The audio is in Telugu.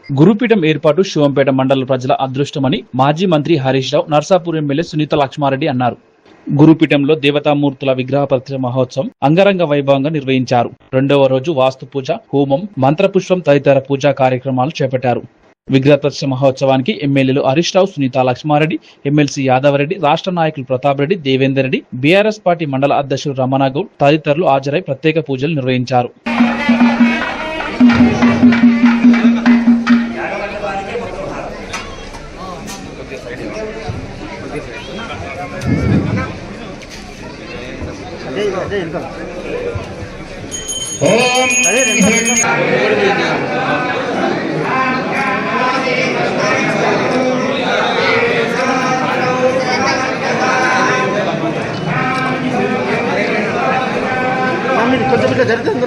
గురుపీఠం ఏర్పాటు శివంపేట మండల ప్రజల అదృష్టమని మాజీ మంత్రి హరీష్ రావు, నర్సాపూర్ ఎమ్మెల్యే సునీత లక్ష్మారెడ్డి అన్నారు. గురుపీఠంలో దేవతామూర్తుల విగ్రహ ప్రతిష్ఠ మహోత్సవం అంగరంగ వైభవంగా నిర్వహించారు. రెండవ రోజు వాస్తు పూజ, హోమం, మంత్రపుష్పం తదితర పూజా కార్యక్రమాలు చేపట్టారు. విగ్రహ ప్రతిష్ఠ మహోత్సవానికి ఎమ్మెల్యేలు హరీష్ రావు, సునీత లక్ష్మారెడ్డి, ఎమ్మెల్సీ యాదవరెడ్డి, రాష్ట్ర నాయకులు ప్రతాప్ రెడ్డి, దేవేందర్ రెడ్డి, బీఆర్ఎస్ పార్టీ మండల అధ్యక్షులు రమణగౌడ్ తదితరులు హాజరై ప్రత్యేక పూజలు నిర్వహించారు. కొంచెం జరుగుతుంది.